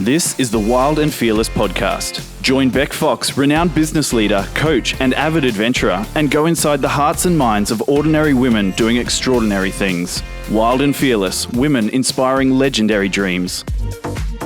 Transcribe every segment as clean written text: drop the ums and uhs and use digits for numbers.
This is the Wild and Fearless podcast. Join Bec Fox, renowned business leader, coach, and avid adventurer, and go inside the hearts and minds of ordinary women doing extraordinary things. Wild and Fearless, women inspiring legendary dreams.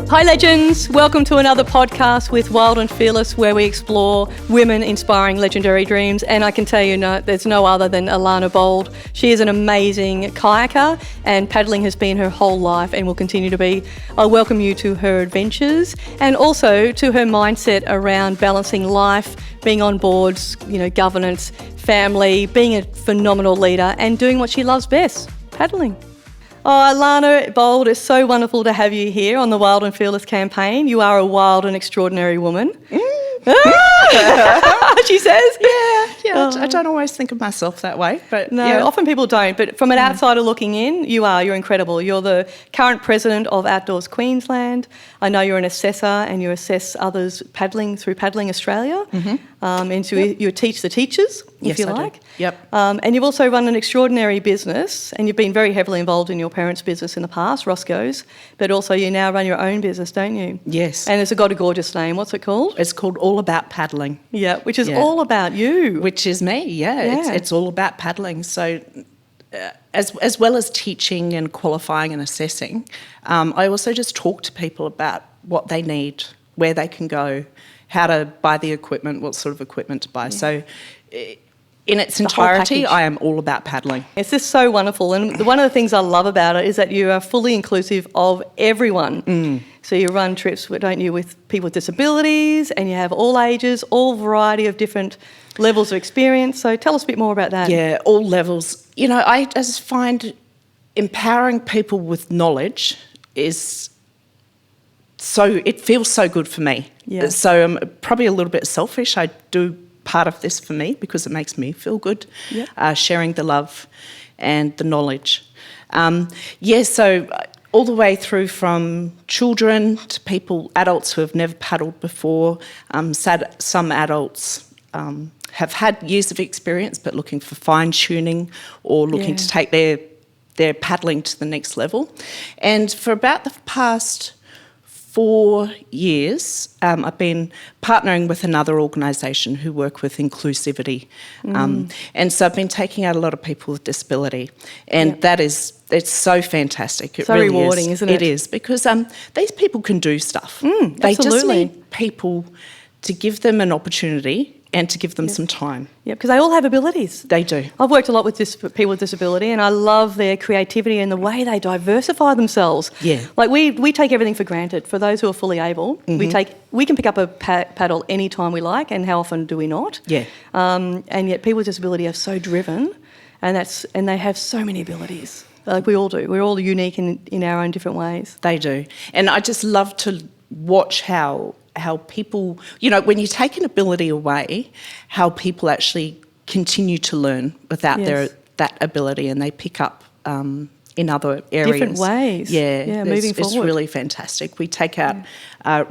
Hi legends, welcome to another podcast with Wild and Fearless, where we explore women inspiring legendary dreams. And I can tell you, there's no other than Allana Bold. She is an amazing kayaker, and paddling has been her whole life and will continue to be. I welcome you to her adventures and also to her mindset around balancing life, being on boards, governance, family, being a phenomenal leader and doing what she loves best, paddling. Oh, Allana Bold, it's so wonderful to have you here on the Wild and Fearless campaign. You are a wild and extraordinary woman. She says. Yeah. I don't always think of myself that way, but often people don't. But from an outsider looking in, you're incredible. You're the current president of Outdoors Queensland. I know you're an assessor and you assess others paddling through Paddling Australia. And so you teach the teachers, if you like. Do. Yep. And you've also run an extraordinary business, and you've been very heavily involved in your parents' business in the past, Roscoe's, but also you now run your own business, don't you? Yes. And it's got a gorgeous name. What's it called? It's called All About Paddling. Yeah, which is all about you. Which is me, yeah. It's all about paddling. So as well as teaching and qualifying and assessing, I also just talk to people about what they need, where they can go, how to buy the equipment, what sort of equipment to buy. Yeah. So in its entirety, I am all about paddling. It's just so wonderful. And one of the things I love about it is that you are fully inclusive of everyone. So you run trips, don't you, with people with disabilities, and you have all ages, all variety of different levels of experience. So tell us a bit more about that. Yeah, all levels. I just find empowering people with knowledge is it feels so good for me. Yeah. So I'm probably a little bit selfish. I do part of this for me because it makes me feel good, sharing the love and the knowledge. So all the way through from children to adults who have never paddled before. Some adults have had years of experience but looking for fine-tuning or looking to take their paddling to the next level. And for about the past 4 years, I've been partnering with another organisation who work with inclusivity. And so I've been taking out a lot of people with disability. And it's so fantastic. It so really rewarding, isn't it? It is, because these people can do stuff. They absolutely. just need people to give them an opportunity and to give them some time. Yeah, because they all have abilities. They do. I've worked a lot with people with disability, and I love their creativity and the way they diversify themselves. Yeah. Like we take everything for granted. For those who are fully able, we can pick up a paddle any time we like, and how often do we not? Yeah. And yet people with disability are so driven, and they have so many abilities. Like we all do. We're all unique in our own different ways. They do. And I just love to watch how people, when you take an ability away, how people actually continue to learn without that ability, and they pick up in other areas. Different ways. Yeah, moving forward. It's really fantastic. We take out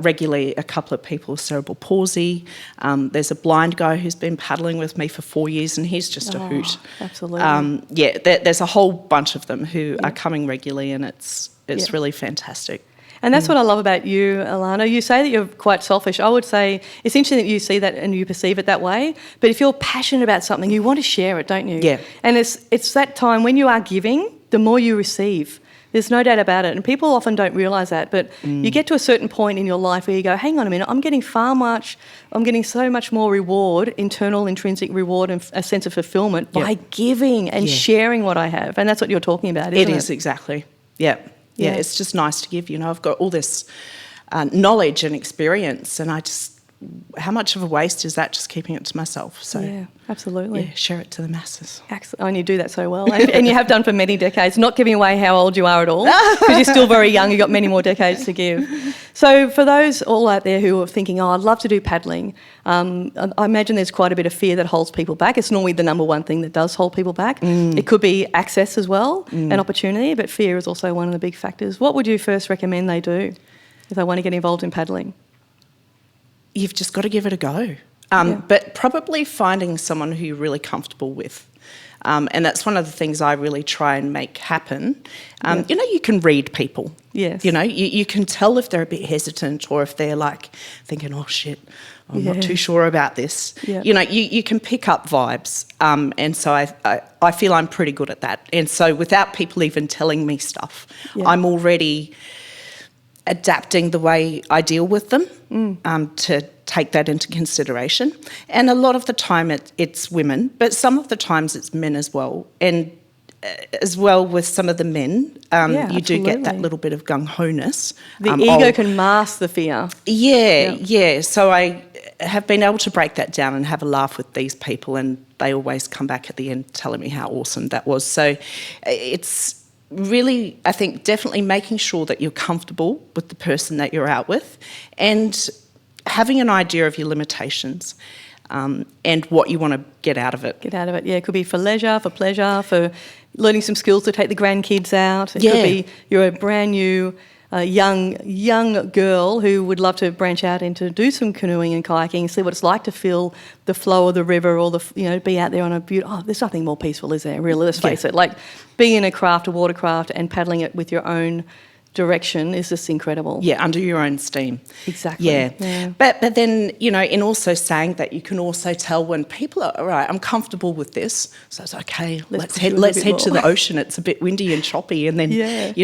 regularly a couple of people with cerebral palsy. There's a blind guy who's been paddling with me for 4 years, and he's just a hoot. Absolutely. There's a whole bunch of them who are coming regularly, and it's really fantastic. And that's what I love about you, Allana. You say that you're quite selfish. I would say it's interesting that you see that and you perceive it that way. But if you're passionate about something, you want to share it, don't you? Yeah. And it's that time when you are giving, the more you receive. There's no doubt about it. And people often don't realise that. But you get to a certain point in your life where you go, hang on a minute, I'm getting so much more reward, internal, intrinsic reward and a sense of fulfilment by giving and sharing what I have. And that's what you're talking about, isn't it? It is, exactly. Yeah. Yeah, it's just nice to give. I've got all this knowledge and experience, and how much of a waste is that just keeping it to myself? So yeah, absolutely. Share it to the masses. And you do that so well. And you have done for many decades, not giving away how old you are at all, because you're still very young. You've got many more decades to give. So for those all out there who are thinking, I'd love to do paddling, I imagine there's quite a bit of fear that holds people back. It's normally the number one thing that does hold people back. It could be access as well, an opportunity, but fear is also one of the big factors. What would you first recommend they do if they want to get involved in paddling? You've just got to give it a go. But probably finding someone who you're really comfortable with. And that's one of the things I really try and make happen. You can read people. Yes. You can tell if they're a bit hesitant or if they're like thinking, oh shit, I'm not too sure about this. Yeah. You can pick up vibes. And so I feel I'm pretty good at that. And so without people even telling me stuff, I'm already adapting the way I deal with them to take that into consideration. And a lot of the time it's women, but some of the times it's men as well. And as well with some of the men, you do get that little bit of gung-ho-ness. The ego can mask the fear. Yeah. So I have been able to break that down and have a laugh with these people, and they always come back at the end telling me how awesome that was. So it's really, I think, definitely making sure that you're comfortable with the person that you're out with and having an idea of your limitations and what you want to get out of it. It could be for leisure, for pleasure, for learning some skills to take the grandkids out. It could be you're a brand new young girl who would love to branch out and to do some canoeing and kayaking, see what it's like to feel the flow of the river, or be out there on a beautiful. There's nothing more peaceful, is there? Really, let's face it. Like being in a watercraft, and paddling it with your own direction is just incredible. Yeah, under your own steam. Exactly. Yeah. But then, in also saying that, you can also tell when people are, all right, I'm comfortable with this, so it's okay, let's head to the ocean. It's a bit windy and choppy, and then,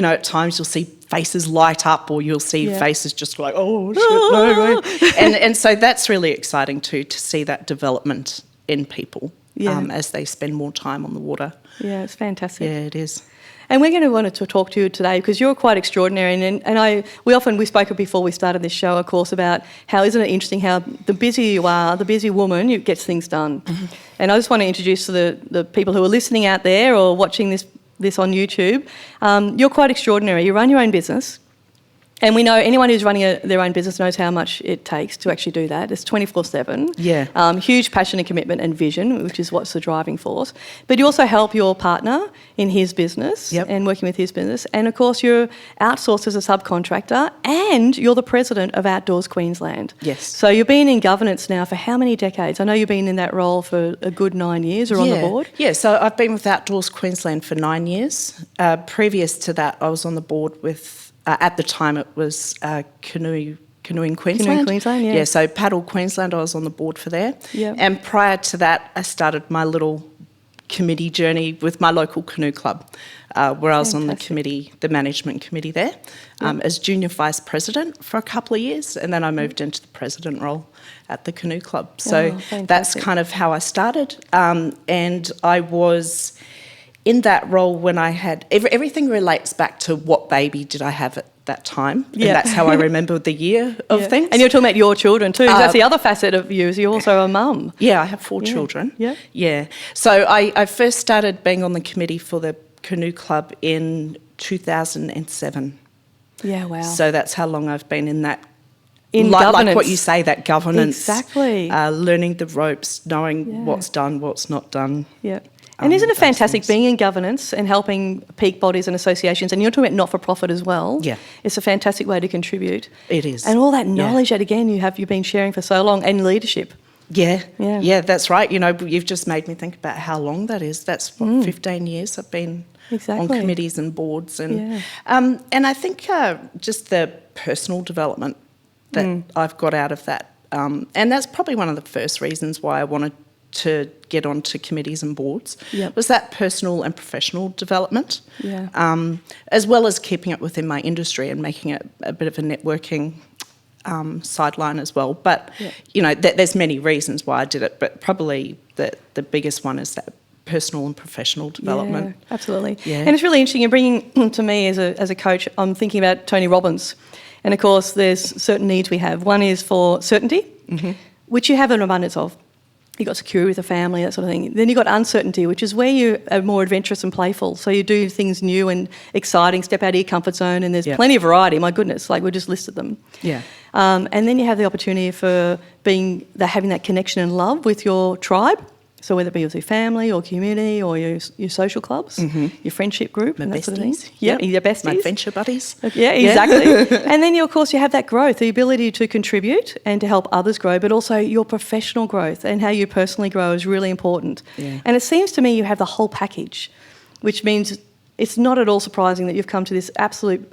at times you'll see faces light up, or you'll see faces just like, oh, shit, no. And so that's really exciting too, to see that development in people as they spend more time on the water. Yeah, it's fantastic. Yeah, it is. And we're going to want to talk to you today because you're quite extraordinary. We spoke before we started this show, of course, about how, isn't it interesting how the busier you are, the busy woman, you gets things done. Mm-hmm. And I just want to introduce to the people who are listening out there or watching this on YouTube. You're quite extraordinary. You run your own business. And we know anyone who's running their own business knows how much it takes to actually do that. It's 24/7. Yeah. Huge passion and commitment and vision, which is what's the driving force. But you also help your partner in his business and working with his business. And, of course, you're outsourced as a subcontractor, and you're the president of Outdoors Queensland. Yes. So you've been in governance now for how many decades? I know you've been in that role for a good 9 years or on the board. Yeah, so I've been with Outdoors Queensland for 9 years. Previous to that, I was on the board with... at the time, it was Canoeing Queensland. Canoeing Queensland, yeah. Yeah, so Paddle Queensland, I was on the board for there. Yeah. And prior to that, I started my little committee journey with my local canoe club, where I was on the management committee there, as junior vice president for a couple of years, and then I moved into the president role at the canoe club. So that's kind of how I started, and I was... in that role when I had... everything relates back to what baby did I have at that time. Yeah. And that's how I remember the year of things. And you're talking about your children too. That's the other facet of you, is you're also a mum. Yeah, I have 4 children. Yeah. Yeah. So I first started being on the committee for the canoe club in 2007. Yeah, wow. So that's how long I've been in that... governance. Like what you say, that governance. Exactly. Learning the ropes, knowing what's done, what's not done. Yeah. And isn't it fantastic being in governance and helping peak bodies and associations, and you're talking about not-for-profit as well? Yeah. It's a fantastic way to contribute. It is. And all that knowledge that, again, you've been sharing for so long, and leadership. Yeah, that's right. You've just made me think about how long that is. That's 15 years I've been on committees and boards. And I think just the personal development that I've got out of that. And that's probably one of the first reasons why I wanted to get onto committees and boards, was that personal and professional development, as well as keeping it within my industry and making it a bit of a networking sideline as well. But, there's many reasons why I did it, but probably the biggest one is that personal and professional development. Yeah, absolutely. Yeah. And it's really interesting. You're bringing to me as a coach, I'm thinking about Tony Robbins. And, of course, there's certain needs we have. One is for certainty, which you have an abundance of. You've got security with a family, that sort of thing. Then you've got uncertainty, which is where you are more adventurous and playful. So you do things new and exciting, step out of your comfort zone, and there's plenty of variety. My goodness, like we just listed them. Yeah. And then you have the opportunity for having that connection and love with your tribe. So whether it be with your family or community or your social clubs, your friendship group, and that sort of thing. Yep. Your besties. My adventure buddies. Yeah, exactly. And then, of course, you have that growth, the ability to contribute and to help others grow, but also your professional growth and how you personally grow is really important. Yeah. And it seems to me you have the whole package, which means it's not at all surprising that you've come to this absolute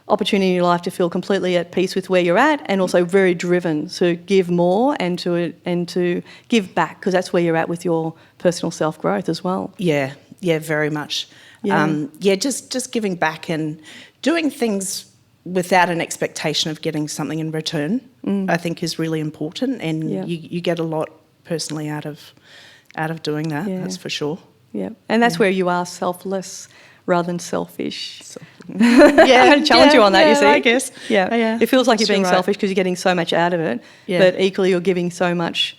opportunity in your life to feel completely at peace with where you're at, and also very driven to give more and to give back, because that's where you're at with your personal self-growth as well. Yeah, very much. Just giving back and doing things without an expectation of getting something in return, I think is really important, and you get a lot personally out of doing that, that's for sure. Yeah, and that's where you are selfless rather than selfish. I'm going to challenge you on that, you see. I guess. Yeah. It feels like you're being selfish because you're getting so much out of it, but equally you're giving so much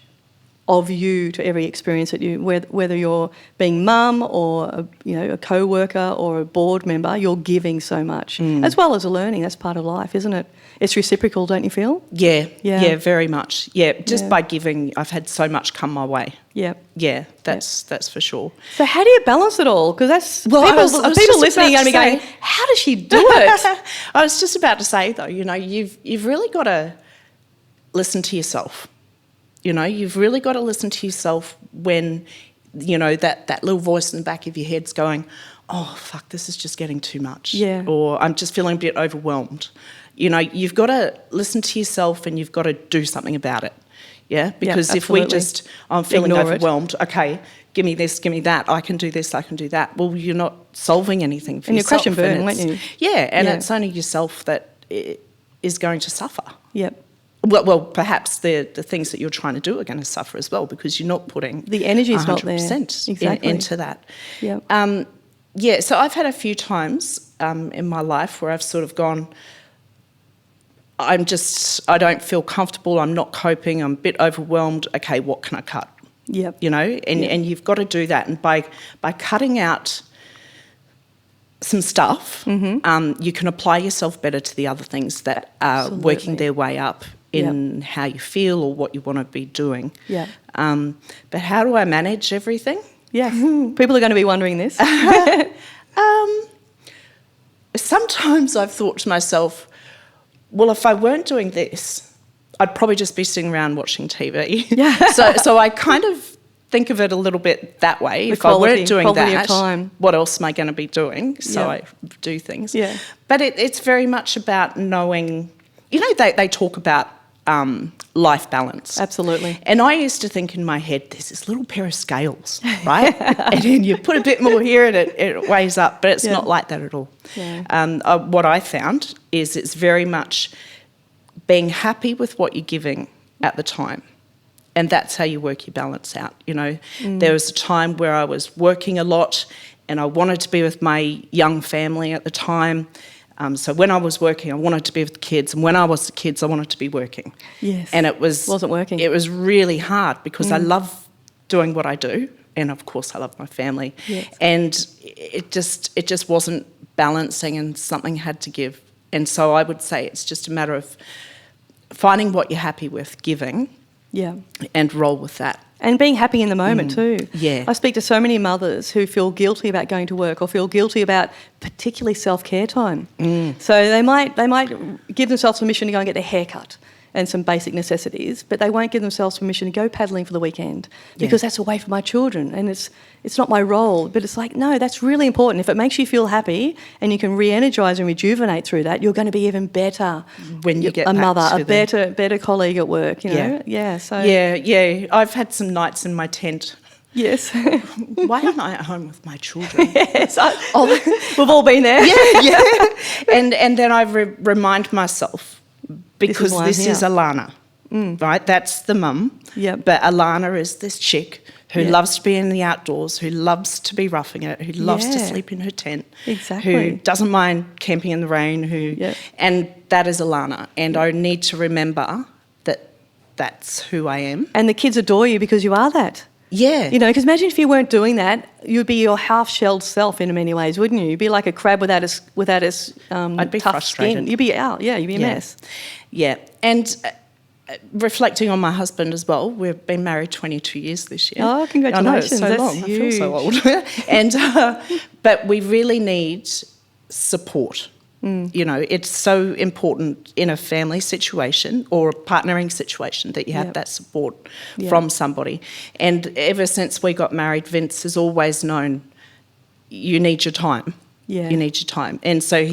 of you to every experience that you, whether you're being mum or a co-worker or a board member, you're giving so much, as well as learning. That's part of life, isn't it? It's reciprocal, don't you feel? Yeah, very much. Yeah, just by giving, I've had so much come my way. Yeah, that's for sure. So how do you balance it all? Because that's people listening are going to be going, how does she do it? I was just about to say though, you've really got to listen to yourself. You've really got to listen to yourself when, that little voice in the back of your head's going, oh, fuck, this is just getting too much. Yeah. Or I'm just feeling a bit overwhelmed. You've got to listen to yourself and you've got to do something about it. Yeah? Because if we I'm feeling overwhelmed, okay, give me this, give me that, I can do this, I can do that. Well, you're not solving anything for yourself. And you're crash and burn, aren't you? Yeah, and it's only yourself that is going to suffer. Yep. Well, perhaps the things that you're trying to do are going to suffer as well, because you're not putting the energy's not there into that. Yep. So I've had a few times in my life where I've sort of gone, I don't feel comfortable, I'm not coping, I'm a bit overwhelmed, okay, what can I cut? Yep. And you've got to do that. And by cutting out some stuff, you can apply yourself better to the other things that are working their way up in how you feel or what you want to be doing. Yeah. But how do I manage everything? Yeah. People are going to be wondering this. Sometimes I've thought to myself, well, if I weren't doing this, I'd probably just be sitting around watching TV. Yeah. So I kind of think of it a little bit that way. If I weren't doing that, what else am I going to be doing? So I do things. Yeah. But it's very much about knowing, they talk about life balance. Absolutely. And I used to think in my head, there's this little pair of scales, right? And then you put a bit more here and it weighs up, but it's not like that at all. Yeah. What I found is it's very much being happy with what you're giving at the time. And that's how you work your balance out, There was a time where I was working a lot and I wanted to be with my young family at the time. So when I was working, I wanted to be with the kids. And when I was the kids, I wanted to be working. Yes. And it wasn't working. It was really hard because I love doing what I do. And, of course, I love my family. Yes. And it just wasn't balancing and something had to give. And so I would say it's just a matter of finding what you're happy with, giving, and roll with that. And being happy in the moment too. Yeah. I speak to so many mothers who feel guilty about going to work or feel guilty about particularly self-care time. So they might give themselves permission to go and get their hair cut and some basic necessities, but they won't give themselves permission to go paddling for the weekend because that's away from my children and it's not my role. But it's like, no, that's really important. If it makes you feel happy and you can re-energise and rejuvenate through that, you're going to be even better when you get a mother, a better colleague at work, Yeah. I've had some nights in my tent. Yes. Why am I at home with my children? Yes, we've all been there. Yeah. And then I remind myself, because this is Allana, right? That's the mum. Yep. But Allana is this chick who loves to be in the outdoors, who loves to be roughing it, who loves to sleep in her tent, who doesn't mind camping in the rain, and that is Allana. And I need to remember that that's who I am. And the kids adore you because you are that. Yeah. Because imagine if you weren't doing that, you'd be your half-shelled self in many ways, wouldn't you? You'd be like a crab without its I'd be tough frustrated. skin. You'd be out. Yeah, you'd be a mess. Yeah. And reflecting on my husband as well, we've been married 22 years this year. Oh, congratulations. I know, it's so That's long. huge. I feel so old. And but we really need support. You know, it's so important in a family situation or a partnering situation that you have that support from somebody. And ever since we got married, Vince has always known you need your time. Yeah. You need your time. And so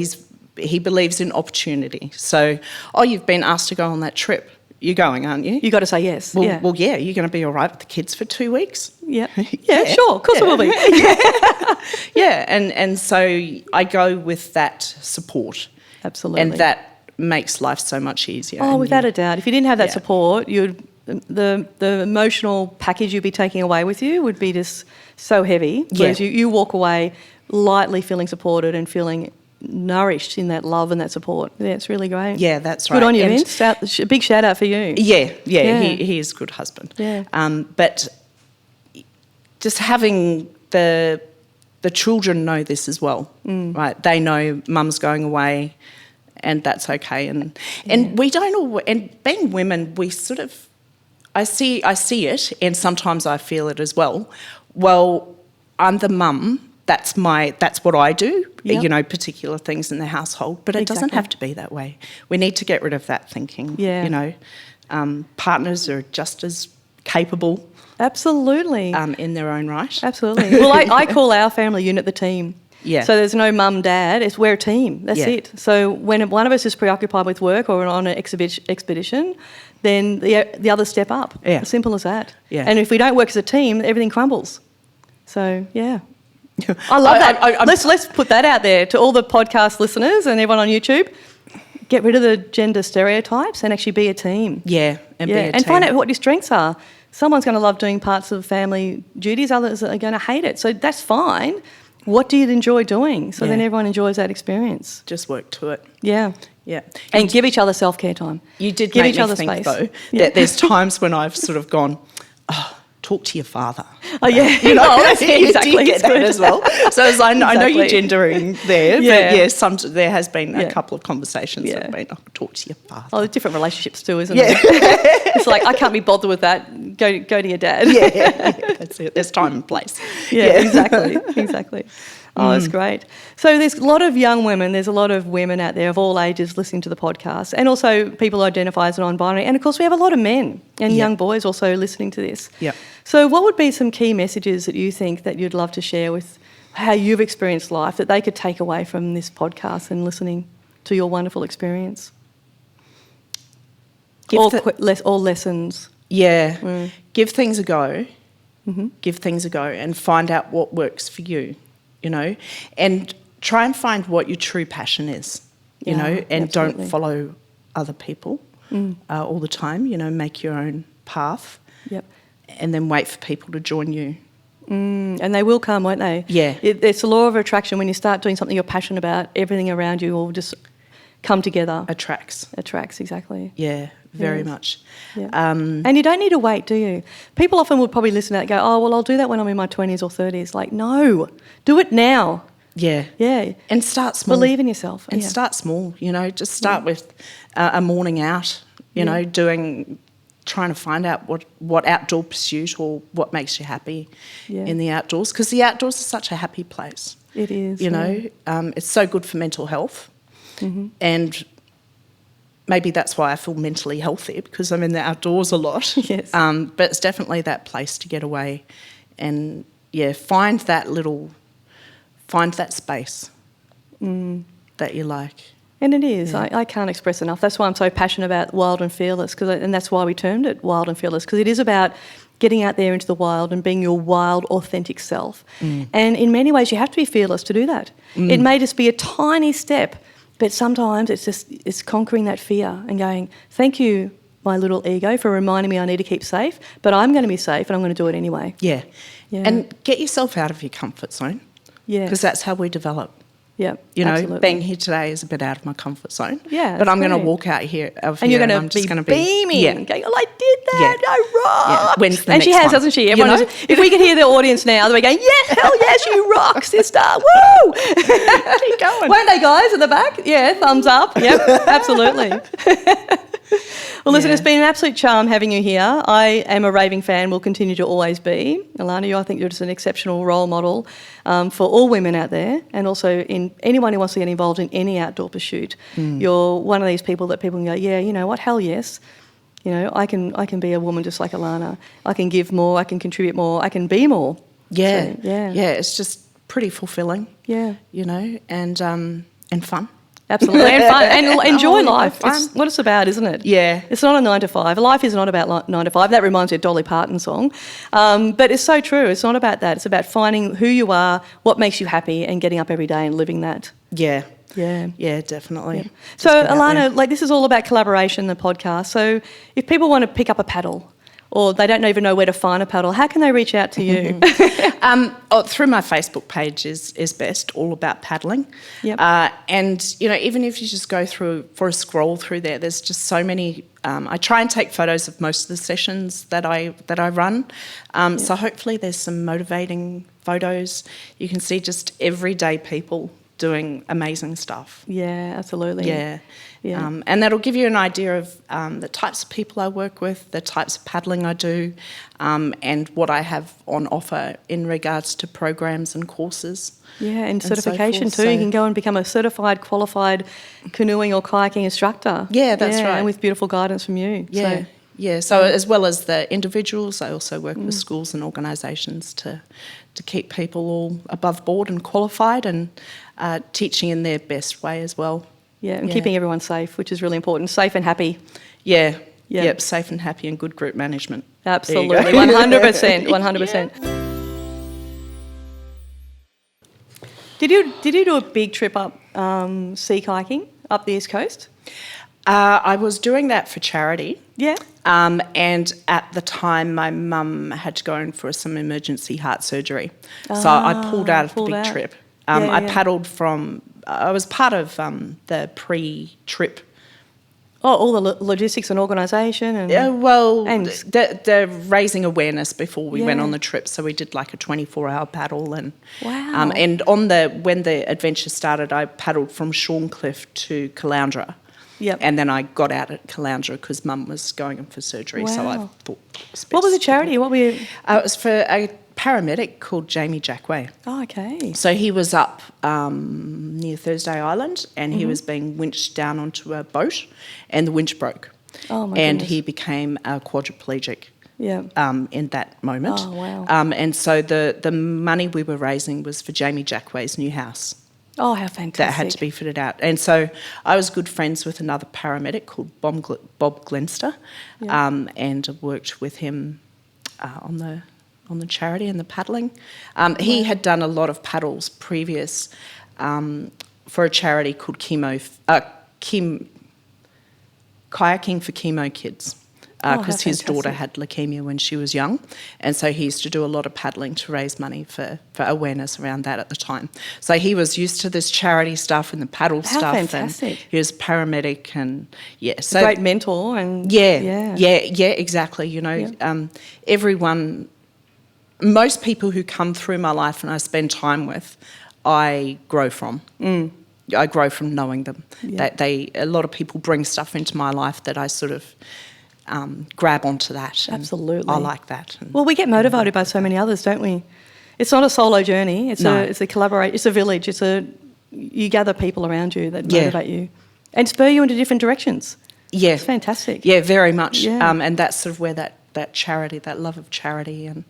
he believes in opportunity. So, you've been asked to go on that trip. You're going, aren't you? You got to say yes. Well, yeah, you're going to be all right with the kids for 2 weeks? Yeah. Yeah, sure. Of course it will be. Yeah, and so I go with that support. Absolutely. And that makes life so much easier. Oh, without a doubt. If you didn't have that support, the emotional package you'd be taking away with you would be just so heavy. Whereas you walk away lightly feeling supported and feeling nourished in that love and that support. Yeah, it's really great. Yeah, that's right. Good on you, Vince. Big shout out for you. Yeah. He is a good husband. Yeah. But just having the children know this as well, right? They know mum's going away, and that's okay. And we don't all. And being women, we sort of, I see it, and sometimes I feel it as well. Well, I'm the mum. That's what I do. Yep. You know, particular things in the household, but it doesn't have to be that way. We need to get rid of that thinking. Yeah. You know, partners are just as capable. Absolutely. In their own right. Absolutely. Well, I call our family unit the team. Yeah. So there's no mum, dad. We're a team. That's it. So when one of us is preoccupied with work or on an expedition, then the others step up. Yeah. As simple as that. Yeah. And if we don't work as a team, everything crumbles. So, yeah. I love that. Let's put that out there to all the podcast listeners and everyone on YouTube. Get rid of the gender stereotypes and actually be a team. Yeah, and be a team. Find out what your strengths are. Someone's going to love doing parts of family duties, others are going to hate it. So that's fine. What do you enjoy doing? So then everyone enjoys that experience. Just work to it. Yeah. Yeah. And give each other self-care time. You did give make each me other think, space. though, that there's times when I've sort of gone, talk to your father. Oh, yeah. You know, that's exactly. You get that as well. So as I know you're gendering there, but there has been a couple of conversations that have been, talk to your father. Oh, there's different relationships too, isn't it? It's like, I can't be bothered with that. Go to your dad. Yeah, that's it. There's time and place. Yeah, exactly. Oh, that's great. So there's a lot of young women, there's a lot of women out there of all ages listening to the podcast, and also people who identify as non-binary. And, of course, we have a lot of men and young boys also listening to this. Yeah. So what would be some key messages that you think that you'd love to share with how you've experienced life that they could take away from this podcast and listening to your wonderful experience? All lessons. Yeah. Give things a go. Mm-hmm. Give things a go and find out what works for you. You know, and try and find what your true passion is, you know, and don't follow other people all the time, you know, make your own path and then wait for people to join you. And they will come, won't they? Yeah. It's the law of attraction. When you start doing something you're passionate about, everything around you will just come together. Attracts, exactly. Yeah, very much. Yeah. And you don't need to wait, do you? People often would probably listen to that and go, oh, well, I'll do that when I'm in my 20s or 30s. Like, no, do it now. Yeah. Yeah. And start small. Believe in yourself. And start small, you know, just start with a morning out, you know, trying to find out what outdoor pursuit or what makes you happy in the outdoors, because the outdoors is such a happy place. It is. You know, it's so good for mental health. Mm-hmm. And maybe that's why I feel mentally healthy, because I'm in the outdoors a lot. Yes. But it's definitely that place to get away and, find that space that you like. And it is. Yeah. I can't express enough. That's why I'm so passionate about Wild and Fearless, and that's why we termed it Wild and Fearless, because it is about getting out there into the wild and being your wild, authentic self. And in many ways, you have to be fearless to do that. It may just be a tiny step, but sometimes it's conquering that fear and going, thank you, my little ego, for reminding me I need to keep safe, but I'm going to be safe and I'm going to do it anyway. Yeah. And get yourself out of your comfort zone. Yeah. Because that's how we develop. Yeah, you know, absolutely. Being here today is a bit out of my comfort zone. Yeah, but I'm going to walk out here, and you're going to be beaming, going, "Oh, I did that! I rocked!" Yeah. When's the and next she has, one? hasn't she? Everyone knows. If we could hear the audience now, they'll be going, "Yes, hell yes, you rock, sister! Woo!" Keep going. Won't they, guys, at the back? Yeah, thumbs up. Yep, absolutely. Well, listen, it's been an absolute charm having you here. I am a raving fan, will continue to always be. Allana, I think you're just an exceptional role model for all women out there, and also in anyone who wants to get involved in any outdoor pursuit. You're one of these people that people can go, yeah, you know what, hell yes. You know, I can be a woman just like Allana. I can give more, I can contribute more, I can be more. Yeah, So, yeah. Yeah, it's just pretty fulfilling. Yeah. You know, and fun. Absolutely, and fun, and enjoy Oh, life. fun. It's what it's about, isn't it? Yeah. It's not a 9 to 5. Life is not about 9 to 5. That reminds me of Dolly Parton song. But it's so true. It's not about that. It's about finding who you are, what makes you happy, and getting up every day and living that. Yeah. Yeah. Yeah, definitely. Yeah. So, Allana, like this is all about collaboration, the podcast. So if people want to pick up a paddle, or they don't even know where to find a paddle, how can they reach out to you? Through my Facebook page is best, all about paddling. Yep. And, you know, even if you just go through for a scroll through there, there's just so many. I try and take photos of most of the sessions that I run. So hopefully there's some motivating photos. You can see just everyday people doing amazing stuff. Yeah, absolutely. Yeah. Yeah. And that'll give you an idea of the types of people I work with, the types of paddling I do, and what I have on offer in regards to programs and courses. Yeah, and certification so forth, too. You can go and become a certified, qualified canoeing or kayaking instructor. Yeah, that's right. And with beautiful guidance from you. Yeah. So, Yeah, so as well as the individuals, I also work with schools and organisations to keep people all above board and qualified, and teaching in their best way as well. yeah, and keeping everyone safe, which is really important. Safe and happy. Yeah. Yeah. Yep, safe and happy and good group management. Absolutely, There you go. 100%, 100%. Did you do a big trip up sea kayaking up the East Coast? I was doing that for charity. Yeah. And at the time, my mum had to go in for some emergency heart surgery. So I pulled out of the big trip. I paddled from, I was part of the pre-trip. Oh, all the logistics and organisation and... Yeah, well, and the raising awareness before we went Yeah. on the trip. So we did like a 24-hour paddle. And Wow. and when the adventure started, I paddled from Shorncliffe to Caloundra. Yep. And then I got out at Caloundra because Mum was going in for surgery. So I Wow. thought... it was What was the best. charity? What were you... It was for a paramedic called Jamie Jackway. Oh, okay. So he was up near Thursday Island, and he was being winched down onto a boat, and the winch broke. Oh, my And goodness. he became a quadriplegic Yeah. in that moment. Oh, wow. And so the money we were raising was for Jamie Jackway's new house Oh, how fantastic. that had to be fitted out. And so I was good friends with another paramedic called Bob Glenster, and I worked with him on the charity and the paddling. He had done a lot of paddles previous for a charity called Kayaking for Chemo Kids, because his daughter had leukemia when she was young, and so he used to do a lot of paddling to raise money for awareness around that at the time. So he was used to this charity stuff and the paddle How stuff. fantastic. And he was a paramedic, and so a great mentor and... yeah, exactly. You know, everyone, most people who come through my life and I spend time with, I grow from. I grow from knowing them. Yeah. A lot of people bring stuff into my life that I sort of grab onto that. And Absolutely. I like that. And Well, we get motivated by so many others, don't we? It's not a solo journey. It's a collaborate. It's a village. You gather people around you that motivate you and spur you into different directions. yeah, It's fantastic. yeah, very much. Yeah. And that's sort of where that charity, that love of charity, and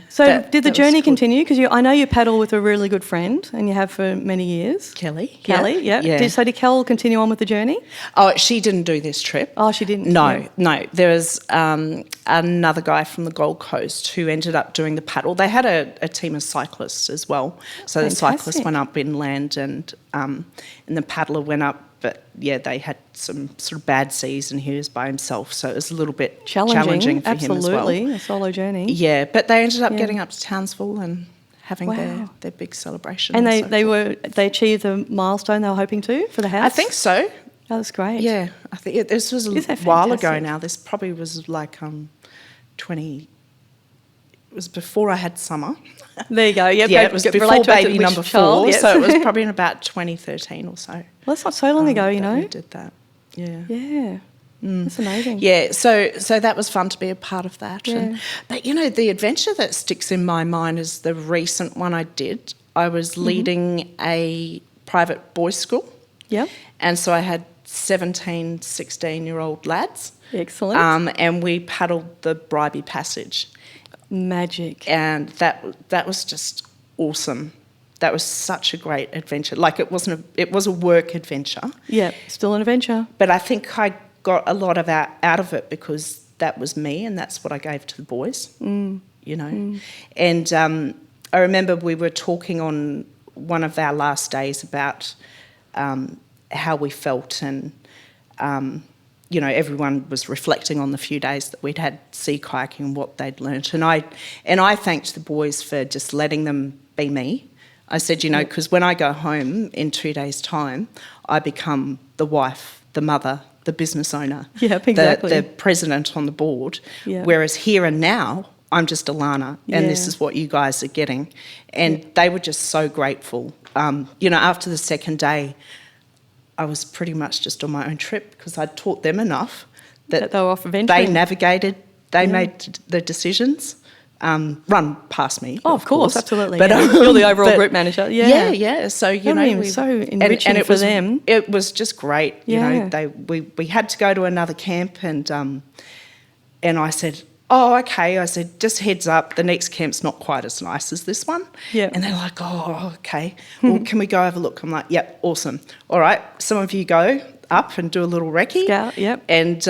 So that- did the that was journey good. continue? Because I know you paddle with a really good friend, and you have for many years. Kelly, Yeah. Did Kel continue on with the journey? Oh, she didn't do this trip. Oh, she didn't? No, Yeah. no. There was another guy from the Gold Coast who ended up doing the paddle. They had a team of cyclists as well. So the cyclist Fantastic. went up inland, and the paddler went up. But they had some sort of bad seas, and he was by himself. So it was a little bit challenging for him as well. Absolutely, a solo journey. Yeah, but they ended up getting up to Townsville and having Wow. their big celebration. And so they achieved the milestone they were hoping to for the house? I think so. Oh, that's great. Yeah, I think this was a Is that while ago fantastic? now. This probably was like 20. It was before I had Summer. There you go. Yep, Yeah, it was before relate to baby which number child, 4, yes. so it was probably in about 2013 or so. Well, that's not so long ago, you that know. we did that. Yeah. Yeah. That's amazing. Yeah, so that was fun to be a part of that. Yeah. But, the adventure that sticks in my mind is the recent one I did. I was leading a private boys' school. Yeah. And so I had 17, 16-year-old lads. Excellent. And we paddled the Bribey Passage. Magic. And that was just awesome. That was such a great adventure. Like, it was a work adventure. Yeah, still an adventure. But I think I got a lot of out of it because that was me and that's what I gave to the boys, And I remember we were talking on one of our last days about how we felt and, everyone was reflecting on the few days that we'd had sea kayaking and what they'd learnt. And I thanked the boys for just letting them be me. I said, because when I go home in 2 days' time, I become the wife, the mother, the business owner, exactly. the president on the board, whereas here and now, I'm just Allana, and this is what you guys are getting. And they were just so grateful. After the second day, I was pretty much just on my own trip because I'd taught them enough that they were off adventuring. They navigated, they made the decisions. Run past me. Oh, of course, absolutely. But you're the overall group manager. Yeah. So so enriching and for them. It was just great. We had to go to another camp, and I said, "Oh, okay." I said, "Just heads up, the next camp's not quite as nice as this one." Yeah. And they're like, "Oh, okay. Well, can we go have a look?" I'm like, "Yep, awesome. All right, some of you go up and do a little recce." Scout, yep. And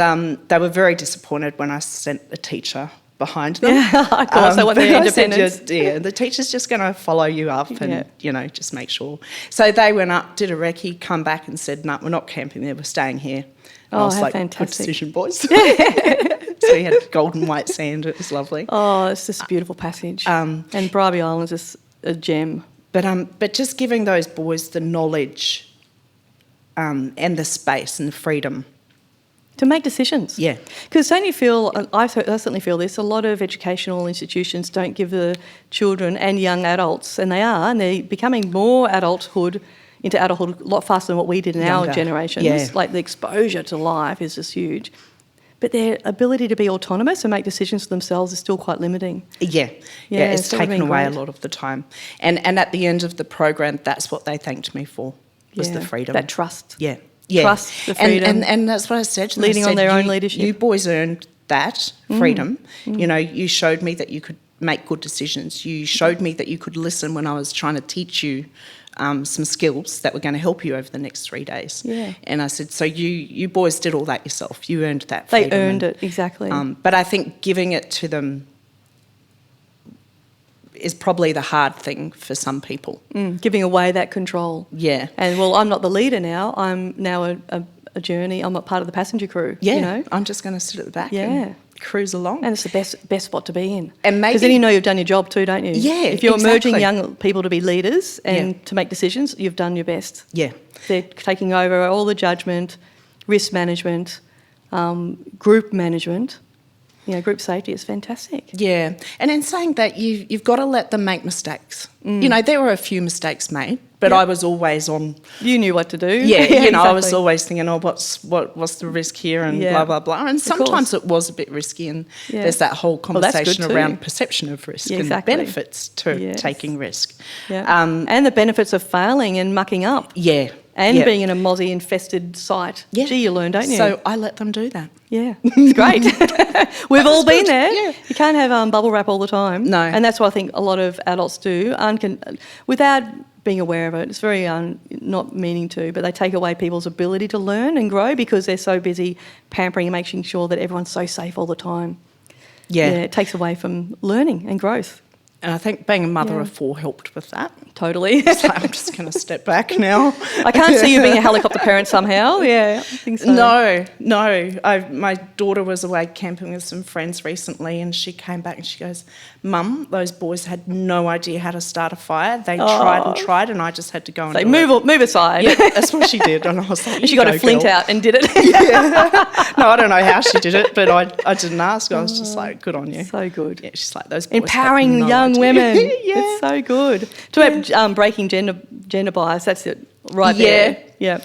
they were very disappointed when I sent a teacher behind them. Yeah, of course, they want their independence. The teacher's just going to follow you up and, just make sure. So they went up, did a recce, come back and said, "No, we're not camping there, we're staying here." And I was like, fantastic. "Good decision, boys." So we had golden white sand, it was lovely. Oh, it's just a beautiful passage. And Bribey Island's just a gem. But just giving those boys the knowledge and the space and the freedom to make decisions. Yeah. Because don't you feel, I certainly feel this, a lot of educational institutions don't give the children and young adults, and they're becoming more into adulthood a lot faster than what we did in our generations. Yeah. Like the exposure to life is just huge. But their ability to be autonomous and make decisions for themselves is still quite limiting. Yeah, it's taken away a lot of the time. And at the end of the program, that's what they thanked me for, was the freedom. That trust. Yeah. Trust, the freedom. And that's what I said. Leading on their own leadership. You boys earned that freedom. You showed me that you could make good decisions. You showed me that you could listen when I was trying to teach you some skills that were going to help you over the next 3 days. Yeah. And I said, so you boys did all that yourself. You earned that freedom. They earned it, exactly. But I think giving it to them is probably the hard thing for some people. Giving away that control. Yeah. And, I'm not the leader now. I'm now a journey. I'm not part of the passenger crew. Yeah. I'm just going to sit at the back and cruise along. And it's the best spot to be in. And maybe, because then you know you've done your job too, don't you? Yeah, if you're emerging young people to be leaders and to make decisions, you've done your best. Yeah. They're taking over all the judgment, risk management, group management. Group safety is fantastic. Yeah. And in saying that, you've got to let them make mistakes. There were a few mistakes made, but I was always on... You knew what to do. Yeah, exactly. I was always thinking, what's the risk here and blah, blah, blah. And sometimes it was a bit risky, and there's that whole conversation around perception of risk and benefits to taking risk. Yeah. And the benefits of failing and mucking up. Yeah. And being in a mozzie-infested site. Yeah. Gee, you learn, don't you? So I let them do that. Yeah, it's great. We've all been there. Yeah. You can't have bubble wrap all the time. No. And that's what I think a lot of adults do, without being aware of it. It's very not meaning to, but they take away people's ability to learn and grow because they're so busy pampering and making sure that everyone's so safe all the time. Yeah, it takes away from learning and growth. And I think being a mother of 4 helped with that. Totally. So I'm just going to step back now. I can't see you being a helicopter parent somehow. Yeah, I think so. No. My daughter was away camping with some friends recently, and she came back and she goes, "Mum, those boys had no idea how to start a fire. They tried, and I just had to go and do it. Move aside." Yeah, that's what she did. And I was like, and she got a flint out and did it. Yeah. No, I don't know how she did it, but I didn't ask. I was just like, good on you. So good. Yeah, she's like, those boys empowering young women. Yeah. It's so good. Talk about breaking gender bias. That's it right there. Yeah.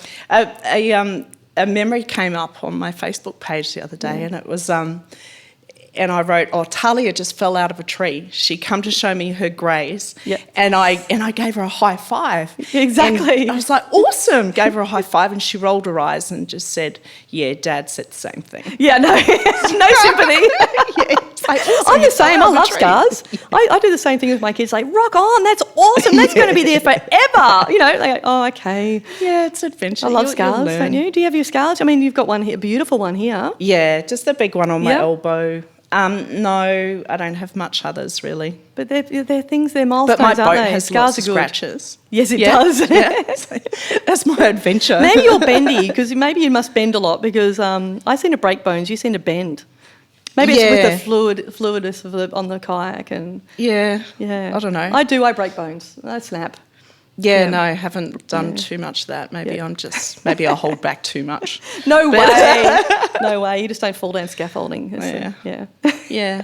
a memory came up on my Facebook page the other day, and it was, and I wrote, Talia just fell out of a tree. She come to show me her greys, and I gave her a high five. Exactly. And I was like, awesome. Gave her a high five, and she rolled her eyes and just said, yeah, Dad said the same thing. Yeah, no sympathy. Like, awesome, I'm the same. I love scars. I do the same thing with my kids. Like, rock on, that's awesome. That's going to be there forever. You know, like, oh, okay. Yeah, it's adventure. I love scars, don't you? Do you have your scars? I mean, you've got one here, a beautiful one here. Yeah, just a big one on my elbow. No, I don't have much others really. But they're things, they're milestones, but my boat aren't they? has Scars lots of are good. scratches. Yes, it does. Yeah. So that's my adventure. Maybe you're bendy, because maybe you must bend a lot, because I seem to break bones, you seem to bend. Maybe it's with the fluidness on the kayak and... Yeah. I don't know. I break bones. I snap. Yeah, no, I haven't done too much of that. Maybe maybe I'll hold back too much. No way. No way. You just don't fall down scaffolding. Yeah.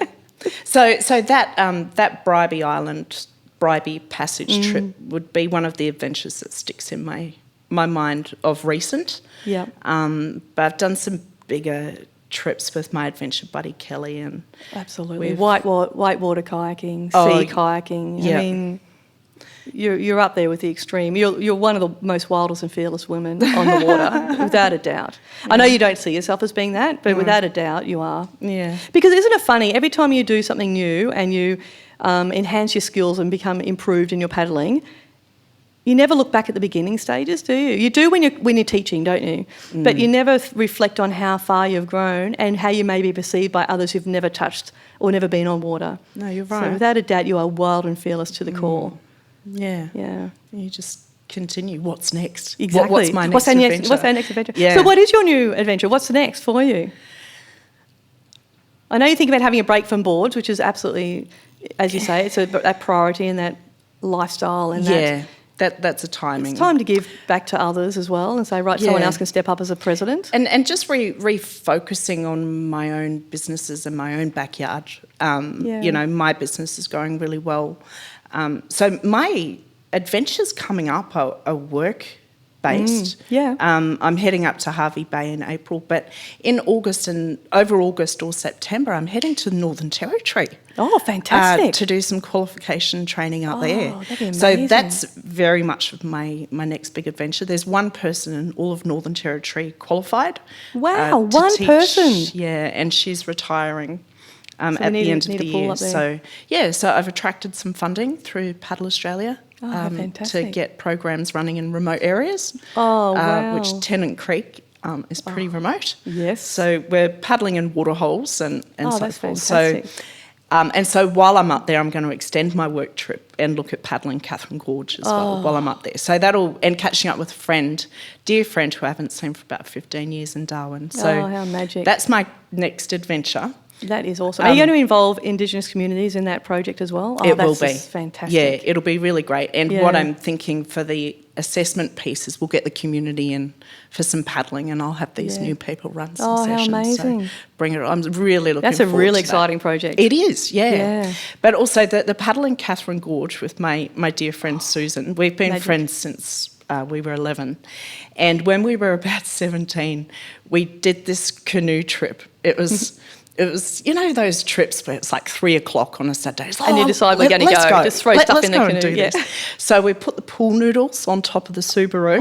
So that Bribie Island, Bribie Passage trip would be one of the adventures that sticks in my mind of recent. Yeah. But I've done some bigger trips with my adventure buddy Kelly, and absolutely whitewater kayaking, sea kayaking. I mean, you're up there with the extreme. You're one of the most wildest and fearless women on the water, without a doubt. I know you don't see yourself as being that, but without a doubt you are. Yeah. Because isn't it funny, every time you do something new and you enhance your skills and become improved in your paddling, you never look back at the beginning stages, do you? You do when you're teaching, don't you? But you never reflect on how far you've grown and how you may be perceived by others who've never touched or never been on water. No, you're right. So without a doubt, you are wild and fearless to the core. Yeah. Yeah. You just continue. What's next? Exactly. What's my next adventure? What's our next adventure? Yeah. So what is your new adventure? What's next for you? I know you think about having a break from boards, which is absolutely, as you say, it's that priority and that lifestyle and that's a timing. It's time to give back to others as well and say, right, someone else can step up as a president. And just refocusing on my own businesses and my own backyard. You know, my business is going really well. So my adventures coming up are work-based. I'm heading up to Hervey Bay in April, but in August or September, I'm heading to the Northern Territory. Oh, fantastic. To do some qualification training out there. That'd be amazing. So that's very much my next big adventure. There's one person in all of Northern Territory qualified. Wow, one person. Yeah, and she's retiring. At the end of the year. So I've attracted some funding through Paddle Australia to get programs running in remote areas. Oh, wow. Which Tennant Creek is pretty remote. Yes. So we're paddling in waterholes and so that's forth. Fantastic. So while I'm up there, I'm going to extend my work trip and look at paddling Katherine Gorge as well while I'm up there. So and catching up with dear friend who I haven't seen for about 15 years in Darwin. So how magic. That's my next adventure. That is awesome. Are you going to involve Indigenous communities in that project as well? It will be. Fantastic. Yeah, it'll be really great. And what I'm thinking for the assessment piece is we'll get the community in for some paddling, and I'll have these new people run some sessions. How amazing. So bring it. I'm really looking forward to that. That's a really exciting project. It is, yeah. But also the paddling Katherine Gorge with my dear friend Susan. We've been friends since we were 11. And when we were about 17, we did this canoe trip. It was... It was, you know, those trips where it's like 3 o'clock on a Saturday. It's like, and you decide we're going to go. Just throw stuff in the canoe. Do this. So we put the pool noodles on top of the Subaru.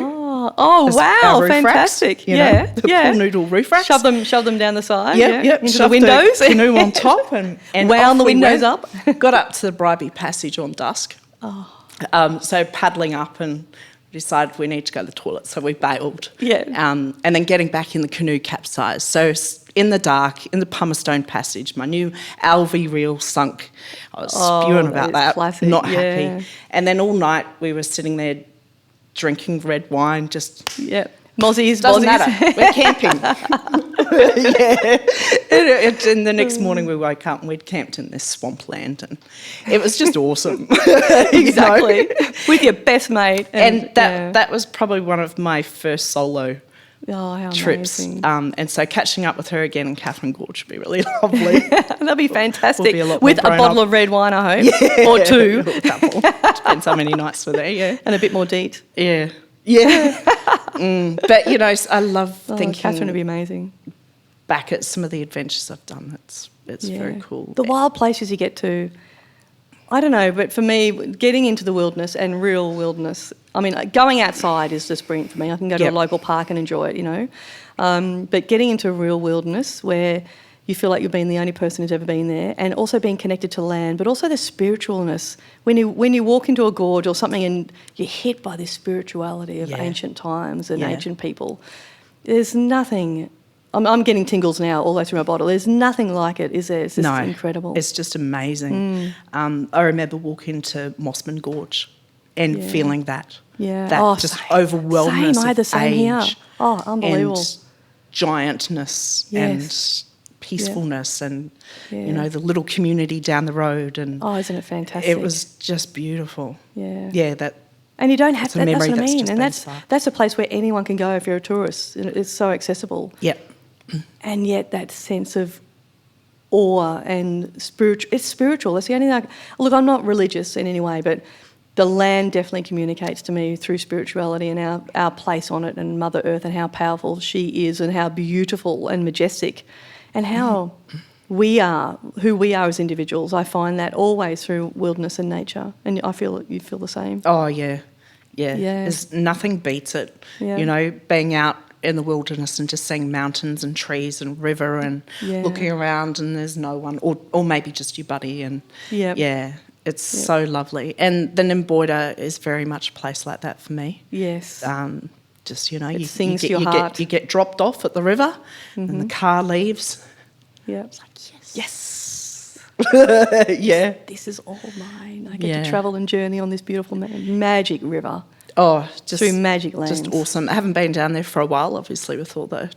Oh wow, fantastic. Racks, the pool noodle roof racks. Shove them down the side. Yep. Into the windows. The canoe on top and wound the windows up. Got up to the Bribie Passage on dusk. So paddling up and decided we need to go to the toilet, so we bailed. And then getting back in the canoe capsized. So in the dark, in the Pummerstone Passage, my new LV reel sunk. I was spewing about that, classic. Not happy. And then all night we were sitting there drinking red wine, just... Mozzies. Doesn't matter. We're camping. And the next morning we woke up and we'd camped in this swampland, and it was just awesome. Exactly. With your best mate. And that was probably one of my first solo trips. Amazing. And so catching up with her again in Katherine Gorge would be really lovely. That'd be fantastic. We'll be with a bottle of red wine, I hope. Or two. A couple. Depends how many nights we're there, And a bit more deet. Yeah. But, you know, I love thinking Katherine would be amazing. back at some of the adventures I've done. It's very cool. The wild places you get to, I don't know, but for me, getting into the wilderness and real wilderness, I mean, going outside is just brilliant for me. I can go to a local park and enjoy it, you know. But getting into a real wilderness where you feel like you've been the only person who's ever been there, and also being connected to land, but also the spiritualness. When you walk into a gorge or something and you're hit by this spirituality of ancient times and ancient people, there's nothing... I'm getting tingles now all the way through my bottle. There's nothing like it, is there? It's just incredible. It's just amazing. I remember walking to Mossman Gorge and feeling that. Yeah. That just overwhelmness same. I had the same here. Oh, unbelievable. And giantness and peacefulness and, you know, the little community down the road. And isn't it fantastic? It was just beautiful. Yeah. Yeah, that... And you don't have to... That's what I mean. And that's a place where anyone can go if you're a tourist. It's so accessible. Yep. And yet that sense of awe and spiritual... It's spiritual. That's the only thing look, I'm not religious in any way, but the land definitely communicates to me through spirituality and our place on it, and Mother Earth, and how powerful she is and how beautiful and majestic, and how we are, who we are as individuals. I find that always through wilderness and nature, and I feel you feel the same. Oh, yeah. There's nothing beats it, you know, being out in the wilderness and just seeing mountains and trees and river and looking around and there's no one, or maybe just your buddy, and it's so lovely. And the Nimboida is very much a place like that for me. Yes. Just, you know, it sings to your heart. You get dropped off at the river and the car leaves. Yeah. It's like, yes. Yeah. This is all mine. I get to travel and journey on this beautiful magic river. Oh, just through magic lands. Just awesome. I haven't been down there for a while, obviously, with all the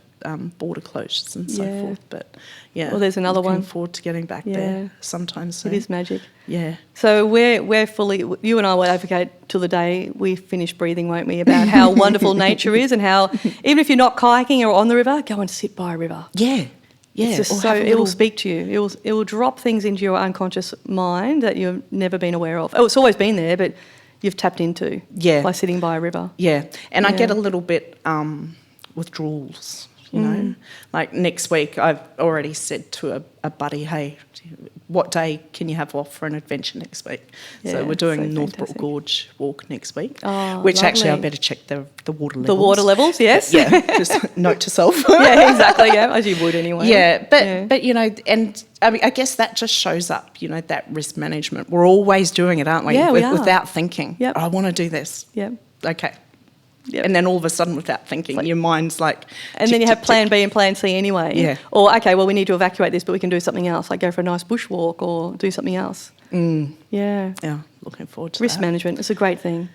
border closures and so forth. But well, there's another one. Looking forward to getting back there sometime soon. It is magic. Yeah. So we're fully. You and I will advocate till the day we finish breathing, won't we? About how wonderful nature is, and how even if you're not kayaking or on the river, go and sit by a river. Yeah. Yeah. It's just it will speak to you. It will drop things into your unconscious mind that you've never been aware of. Oh, it's always been there, but you've tapped into by sitting by a river. Yeah, and I get a little bit withdrawals, you know. Like next week I've already said to a buddy, hey, what day can you have off for an adventure next week? So we're doing Northbrook Gorge walk next week, which lovely. Actually I better check the water levels. The water levels, yes. Yeah, just note to self. Yeah, exactly, as you would anyway. Yeah, but you know, and I mean, I guess that just shows up, you know, that risk management. We're always doing it, aren't we? Yeah, we are. Without thinking. Yep. I want to do this. Yep. Okay. Yep. And then all of a sudden, without thinking, your mind's like... And then you have plan B and plan C anyway. Yeah. Or, okay, well, we need to evacuate this, but we can do something else, like go for a nice bushwalk or do something else. Yeah. Yeah, looking forward to risk that. management, it's a great thing.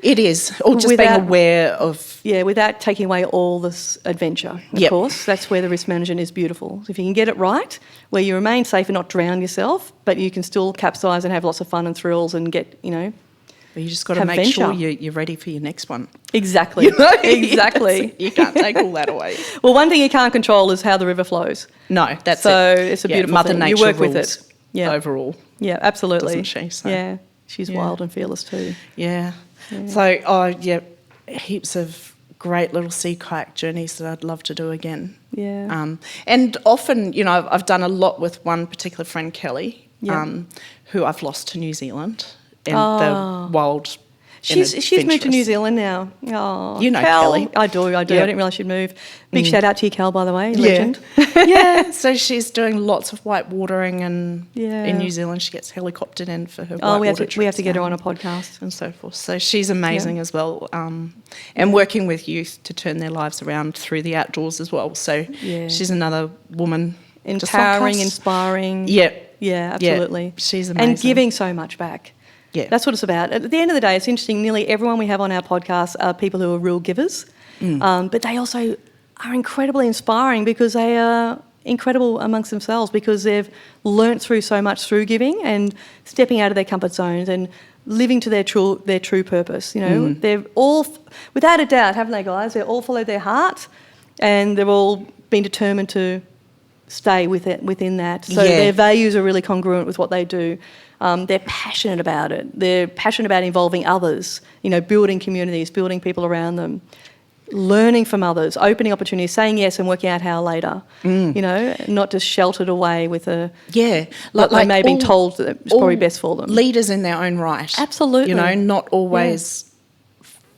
It is. Or just being aware of... Yeah, without taking away all this adventure, of course. That's where the risk management is beautiful. So if you can get it right, where you remain safe and not drown yourself, but you can still capsize and have lots of fun and thrills and get, you know... But you just got to make sure you're ready for your next one. Exactly. You know? Exactly. You can't take all that away. Well, one thing you can't control is how the river flows. No, that's so it. So it's a beautiful Mother thing. Nature You work rules with it. Yeah. Overall. Yeah, absolutely. Doesn't she? So. Yeah. She's wild and fearless too. Yeah. So, heaps of great little sea kayak journeys that I'd love to do again. Yeah. And often, you know, I've done a lot with one particular friend, Kelly, who I've lost to New Zealand and the wild... She's moved to New Zealand now. Oh, you know Cal. Kelly. I do. I didn't realise she'd moved. Big shout out to you, Cal, by the way. Legend. Yeah. So she's doing lots of white watering, and in New Zealand she gets helicoptered in for her white water trips. We have to get her on a podcast. And so forth. So she's amazing as well. And working with youth to turn their lives around through the outdoors as well. So she's another woman. Empowering, inspiring. Yeah. Yeah, absolutely. Yeah. She's amazing. And giving so much back. Yeah. That's what it's about. At the end of the day, it's interesting, nearly everyone we have on our podcast are people who are real givers, but they also are incredibly inspiring because they are incredible amongst themselves because they've learnt through so much through giving and stepping out of their comfort zones and living to their true purpose. You know, they've all, without a doubt, haven't they, guys? They've all followed their heart and they've all been determined to stay within that. So their values are really congruent with what they do. They're passionate about it. They're passionate about involving others, you know, building communities, building people around them. learning from others, opening opportunities, saying yes and working out how later, not just sheltered away with what they may have been told that it's probably best for them. Leaders in their own right. Absolutely. Not always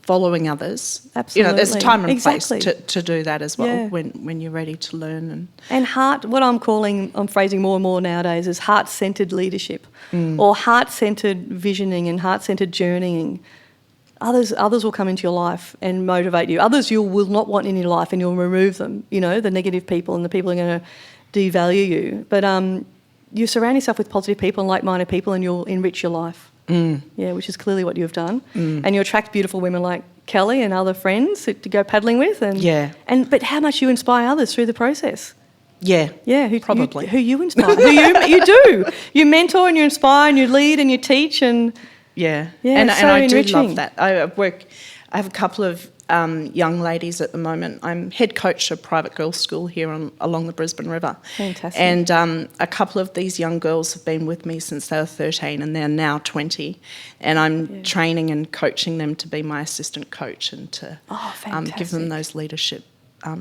following others. Absolutely. There's a time and place to do that as well when you're ready to learn. And what I'm phrasing more and more nowadays is heart-centred leadership or heart-centred visioning and heart-centred journeying. Others will come into your life and motivate you. Others you will not want in your life, and you'll remove them, the negative people and the people who are going to devalue you. But you surround yourself with positive people and like-minded people, and you'll enrich your life. Which is clearly what you've done. And you attract beautiful women like Kelly and other friends to go paddling with. But how much you inspire others through the process. Probably. Who you inspire. you do. You mentor and you inspire and you lead and you teach and... and I do love that. I have a couple of young ladies at the moment. I'm head coach of a private girls' school here along the Brisbane River. Fantastic. And a couple of these young girls have been with me since they were 13 and they're now 20. And I'm training and coaching them to be my assistant coach and to give them those leadership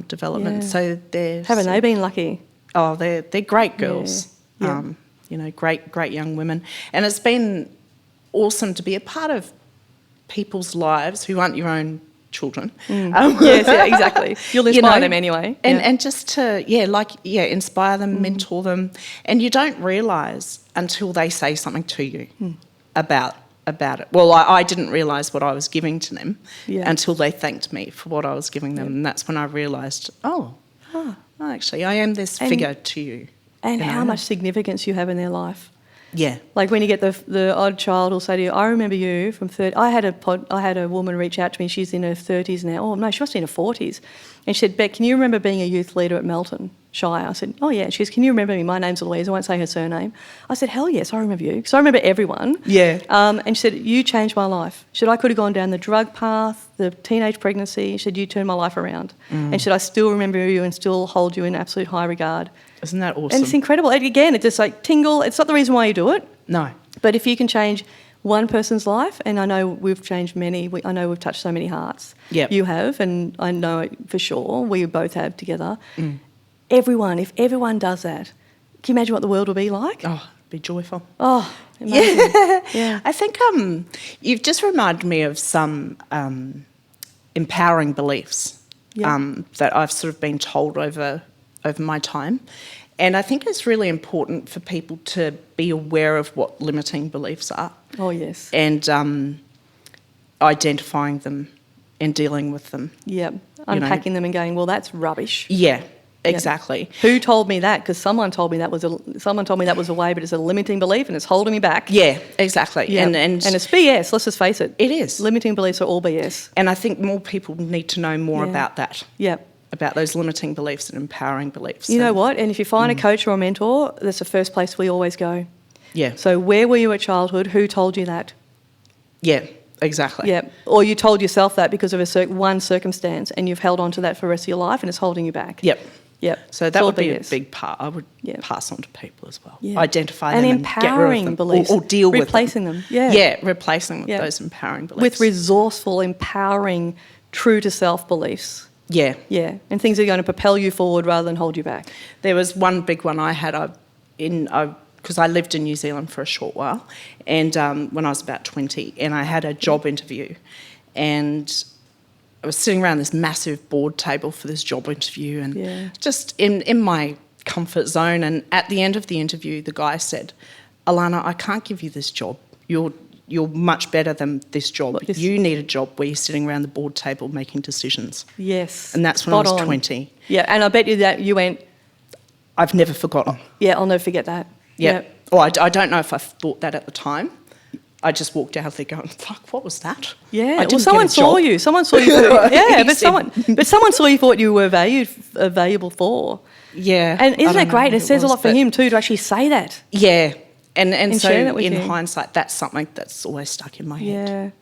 developments. So haven't they been lucky? Oh, they're great girls. Great young women. And it's been awesome to be a part of people's lives who aren't your own children. Exactly. You'll inspire them anyway. And just to, inspire them, mentor them. And you don't realise until they say something to you about it. Well, I didn't realise what I was giving to them until they thanked me for what I was giving them. And that's when I realised, actually, I am this figure to you. And how much significance you have in their life. Yeah. Like when you get the odd child will say to you, I remember you from 30. I had a woman reach out to me, she's in her 30s now. Oh, no, she must be in her 40s. And she said, Bec, can you remember being a youth leader at Melton Shire? I said, oh, yeah. She said, can you remember me? My name's Louise. I won't say her surname. I said, hell yes, I remember you. Because I remember everyone. Yeah. And she said, you changed my life. She said, I could have gone down the drug path, the teenage pregnancy. She said, you turned my life around. And she said, I still remember you and still hold you in absolute high regard. Isn't that awesome? And it's incredible. Again, it's just like tingle. It's not the reason why you do it. No. But if you can change one person's life, and I know we've changed many, I know we've touched so many hearts. Yep. You have, and I know it for sure, we both have together. If everyone does that, can you imagine what the world will be like? Oh, it'd be joyful. Oh, amazing. Yeah. I think you've just reminded me of some empowering beliefs that I've sort of been told over my time. And I think it's really important for people to be aware of what limiting beliefs are. Oh, yes. And identifying them and dealing with them. Yep. Unpacking them and going, well, that's rubbish. Yeah, exactly. Yep. Who told me that? Because someone told me that was a way, but it's a limiting belief and it's holding me back. Yeah, exactly. Yep. And it's BS, let's just face it. It is. Limiting beliefs are all BS. And I think more people need to know more about that. Yep. About those limiting beliefs and empowering beliefs. You know what? And if you find a coach or a mentor, that's the first place we always go. Yeah. So where were you at childhood? Who told you that? Yeah, exactly. Yeah. Or you told yourself that because of one circumstance and you've held on to that for the rest of your life and it's holding you back. Yep. So that would be BS. a big part. I would pass on to people as well. Yeah. Identify and them and get rid of them. Beliefs. Or deal with them. Replacing them. Yeah. Yeah, replacing with those empowering beliefs. With resourceful, empowering, true to self beliefs. Yeah. Yeah, and things are going to propel you forward rather than hold you back. There was one big one I had because I lived in New Zealand for a short while, and when I was about 20, and I had a job interview, and I was sitting around this massive board table for this job interview, and just in my comfort zone, and at the end of the interview, the guy said, Allana, I can't give you this job. You're much better than this job. You need a job where you're sitting around the board table making decisions. Yes. And that's when I was 20. Yeah, and I bet you that you went... I've never forgotten. Yeah, I'll never forget that. Yeah. Oh, I don't know if I thought that at the time. I just walked out there going, fuck, what was that? Yeah, someone saw you. Someone saw you. But someone saw you for what you were valuable for. Yeah. And isn't it great? It says a lot for him too to actually say that. Yeah. And so in you. hindsight, that's something that's always stuck in my head.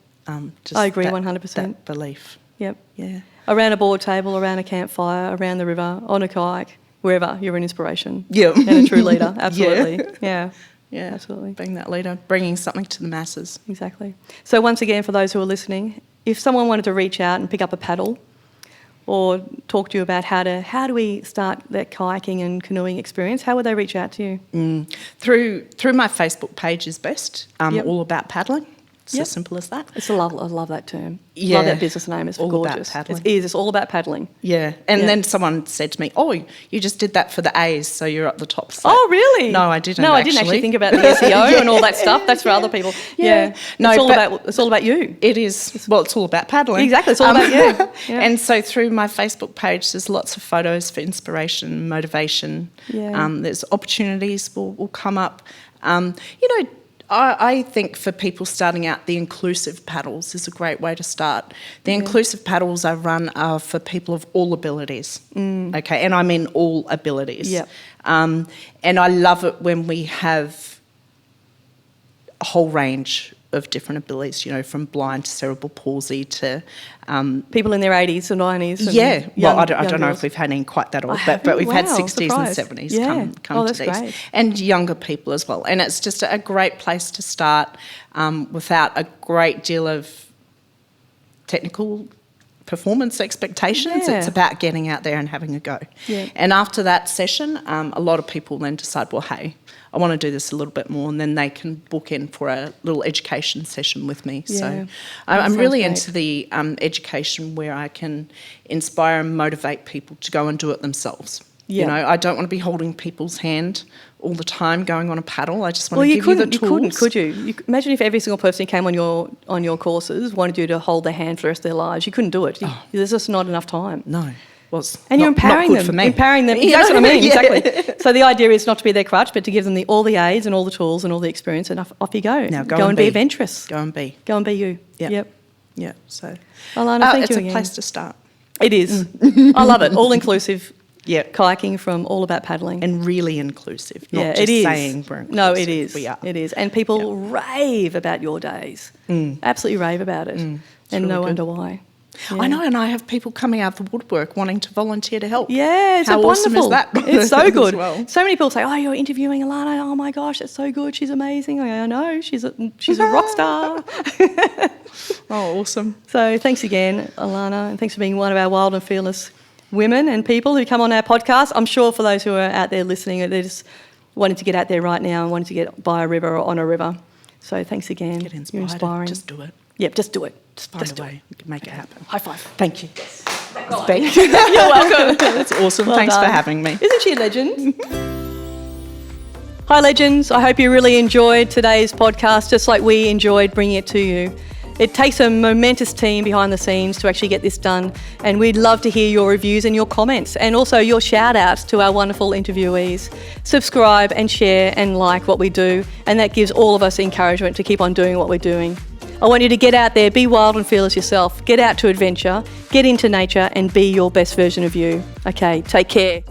Just I agree 100%. That belief. Yep. Yeah. Around a board table, around a campfire, around the river, on a kayak, wherever, you're an inspiration. Yeah. And a true leader, absolutely. Yeah. Yeah, absolutely. Being that leader, bringing something to the masses. Exactly. So once again, for those who are listening, if someone wanted to reach out and pick up a paddle, or talk to you about how do we start that kayaking and canoeing experience, how would they reach out to you? Through my Facebook page is best. All About Paddling. It's as simple as that. I love that term. Yeah. Love that business name. It's all gorgeous. About paddling. It's all about paddling. Yeah. And then someone said to me, "Oh, you just did that for the A's, so you're at the top." So, oh, really? No, I didn't. No, I didn't actually think about the SEO and all that stuff. That's for other people. Yeah. No, it's all about you. It is. Well, it's all about paddling. Exactly. It's all about you. Yeah. And so through my Facebook page, there's lots of photos for inspiration, motivation. Yeah. There's opportunities will come up. I think for people starting out, the inclusive paddles is a great way to start. The inclusive paddles I run are for people of all abilities, okay, and I mean all abilities. Yep. And I love it when we have a whole range of different abilities, from blind to cerebral palsy to... people in their 80s and 90s. And I don't know if we've had any quite that old, but we've had 60s surprised. and 70s come to these. Great. And younger people as well. And it's just a great place to start without a great deal of technical performance expectations. Yeah. It's about getting out there and having a go. Yeah. And after that session, a lot of people then decide, well, hey, I want to do this a little bit more, and then they can book in for a little education session with me. Yeah. So I'm really great. into the education where I can inspire and motivate people to go and do it themselves. Yeah. I don't want to be holding people's hand all the time going on a paddle. I just want to give you the tools. You couldn't, could you? Imagine if every single person who came on your courses wanted you to hold their hand for the rest of their lives. You couldn't do it. There's just not enough time. No. And you're empowering them. Empowering them. That's what I mean, exactly. So the idea is not to be their crutch, but to give them all the aids and all the tools and all the experience, and off you go. Now go and be adventurous. Go and be. Go and be you. Yep. Yeah. So, Allana, thank you again. It's a place to start. It is. I love it. All inclusive. Yeah, kayaking from All About Paddling. And really inclusive, not just saying we're inclusive. No, it is. We are. It is. And people rave about your days. Absolutely rave about it. And really no wonder why. Yeah. I know, and I have people coming out of the woodwork wanting to volunteer to help. Yeah, it's How awesome wonderful. is that? It's so good. Well. So many people say, "Oh, you're interviewing Allana. Oh my gosh, that's so good. She's amazing." I know, she's a rock star. Oh, awesome. So thanks again, Allana, and thanks for being one of our wild and fearless women and people who come on our podcast. I'm sure for those who are out there listening, they're just wanting to get out there right now and wanting to get by a river or on a river. So thanks again. Get inspired. You're inspiring. Just do it. Yep, just do it. Just find a way. Make it happen. High five. Thank you. Bec. You're welcome. That's awesome. Well Thanks done. for having me. Isn't she a legend? Hi, legends. I hope you really enjoyed today's podcast, just like we enjoyed bringing it to you. It takes a momentous team behind the scenes to actually get this done, and we'd love to hear your reviews and your comments, and also your shout outs to our wonderful interviewees. Subscribe and share and like what we do, and that gives all of us encouragement to keep on doing what we're doing. I want you to get out there, be wild and fearless yourself, get out to adventure, get into nature and be your best version of you. Okay, take care.